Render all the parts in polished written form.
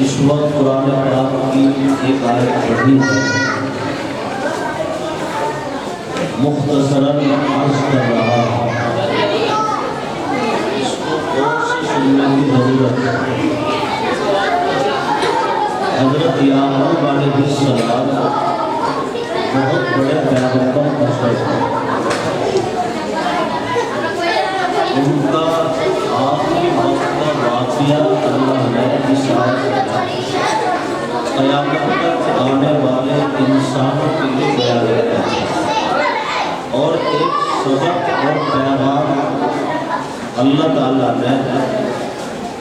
اس وقت قرآن پاک کی ایک آیت پڑھی ہے، مختصراً عرض کر رہا ہے، اس کو غور سے سننے کی ضرورت ہے۔ حضرت یعقوب علیہ السلام بہت بڑے پیغمبر تھے، ان کا آخری وقت کا واقعہ اللہ نے اس آیت قیامت تک آنے والے انسانوں کے لیے بیان کیا ہے، اور ایک سبق اور پیغام اللہ تعالیٰ نے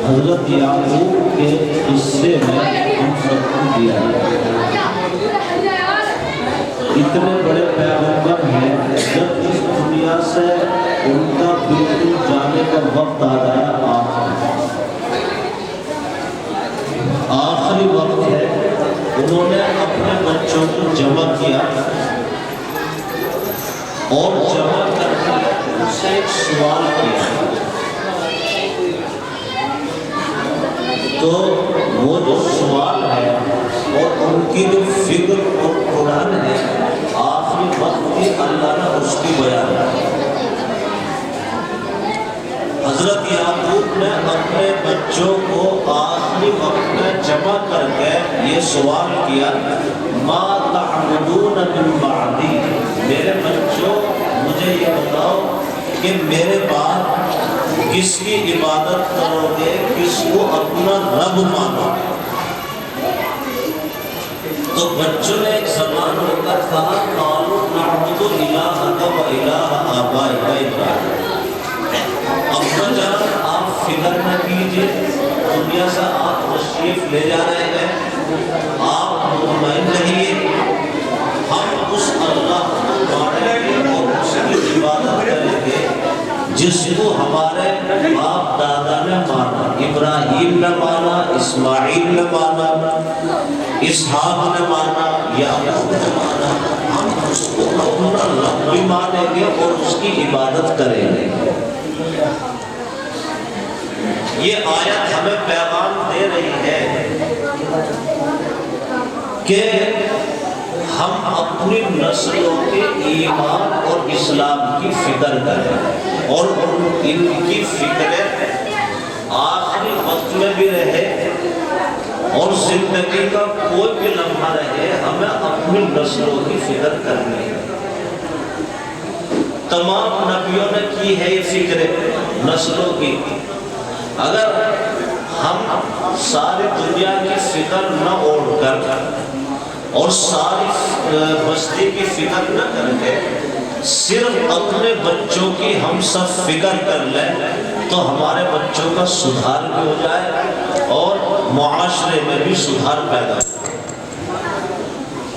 حضرت یعقوب کے حصے میں ہم سب کو دیا ہے۔ اتنے بڑے پیغمبر ہیں، جب اس دنیا سے ان کا بالکل جانے کا وقت آ گیا، آخری وقت ہے، انہوں نے اپنے بچوں کو جمع کیا اور جمع کر کے ان سے ایک سوال کیا، تو وہ جو سوال ہے اور ان کی جو فکر اور قرآن ہے، آخری وقت کی اللہ نے اس کی بیان ہے۔ حضرت یعقوب نے اپنے بچوں کو آخری وقت میں جمع کر کے یہ سوال کیا، ما تعبدون من بعدی، میرے بچوں مجھے یہ بتاؤ کہ میرے بعد کس کی عبادت کرو گے، کس کو اپنا رب مانو گے؟ تو بچوں نے ایک زبان ہو کر کہا، قالوا نعبد الہک و الہ آبائک ابراہیم۔ ابا جان آپ فکر نہ کیجئے، دنیا سے آپ تشریف لے جا رہے ہیں، آپ مطمئن رہیے، ہم اس اللہ کو مانیں گے اور اس کی عبادت کریں گے جس کو ہمارے باپ دادا نے مانا، ابراہیم نے مانا، اسماعیل نے مانا، اسحاق نے مانا، یعقوب نے مانا، ہم اس کو اپنا رب بھی مانیں گے اور اس کی عبادت کریں گے۔ یہ آیت ہمیں پیغام دے رہی ہے کہ ہم اپنی نسلوں کے ایمان اور اسلام کی فکر کریں اور ان کی فکریں آخری وقت میں بھی رہے اور زندگی کا کوئی بھی لمحہ رہے، ہمیں اپنی نسلوں کی فکر کرنی ہے۔ تمام نبیوں نے کی ہے یہ فکر نسلوں کی۔ اگر ہم ساری دنیا کی فکر نہ اوڑھ کر اور ساری بستی کی فکر نہ کر کے صرف اپنے بچوں کی ہم سب فکر کر لیں تو ہمارے بچوں کا سدھار بھی ہو جائے اور معاشرے میں بھی سدھار پیدا ہو۔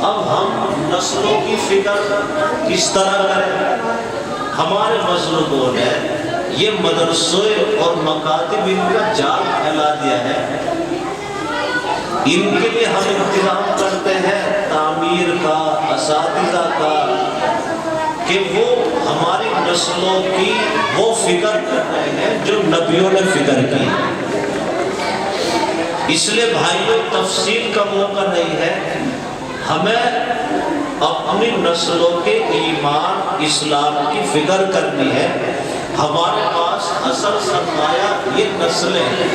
اب ہم نسلوں کی فکر کس طرح کریں؟ ہمارے بزرگوں نے یہ مدرسے اور مکاتب ان کا جال پھیلا دیا ہے، ان کے لیے ہم انتظام کرتے ہیں تعمیر کا، اساتذہ کا، کہ وہ ہماری نسلوں کی وہ فکر کر رہے ہیں جو نبیوں نے فکر کی۔ اس لیے بھائیوں تفصیل کا موقع نہیں ہے، ہمیں اپنی نسلوں کے ایمان اسلام کی فکر کرنی ہے۔ ہمارے پاس اصل سرمایہ یہ نسلیں ہیں،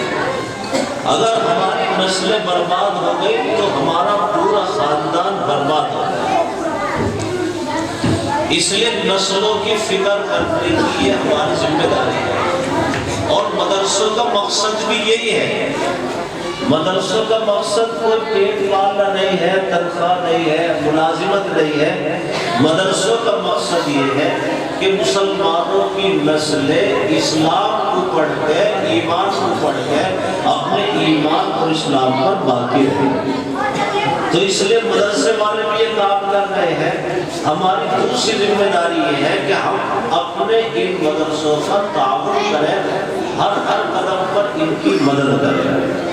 اگر ہماری نسلیں برباد ہو گئی تو ہمارا پورا خاندان برباد ہو گیا۔ اس لیے نسلوں کی فکر کرنے کی یہ ہماری ذمہ داری ہے، اور مدرسوں کا مقصد بھی یہی ہے۔ مدرسوں کا مقصد کوئی پیٹ پالنا نہیں ہے، تنخواہ نہیں ہے، ملازمت نہیں ہے۔ مدرسوں کا مقصد یہ ہے کہ مسلمانوں کی نسلیں اسلام کو پڑھ کے، ایمان کو پڑھ کے اپنے ایمان اور اسلام پر باقی رہیں۔ تو اس لیے مدرسے والے بھی یہ کام کر رہے ہیں. ہماری دوسری ذمہ داری یہ ہے کہ ہم اپنے ان مدرسوں کا تعاون کریں, ہر قدم پر ان کی مدد کریں.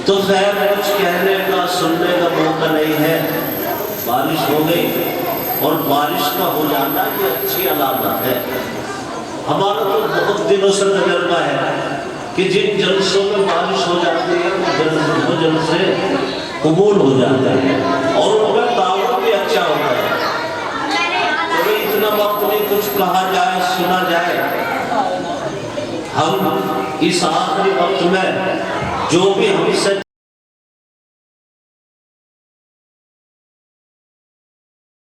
تو خیر کچھ کہنے کا سننے کا موقع نہیں ہے. بارش ہو گئی اور بارش کا ہو جانا یہ اچھی علامت ہے. ہمارا تو بہت دنوں سے تجربہ ہے کہ جن جلسوں میں بارش ہو جاتی ہے وہ جلسے قبول ہو جاتے ہیں اور ان میں تعاون بھی اچھا ہوتا ہے. تو اتنا وقت نہیں کچھ کہا جائے سنا جائے. ہم اس آخری وقت میں جو بھی ہم سے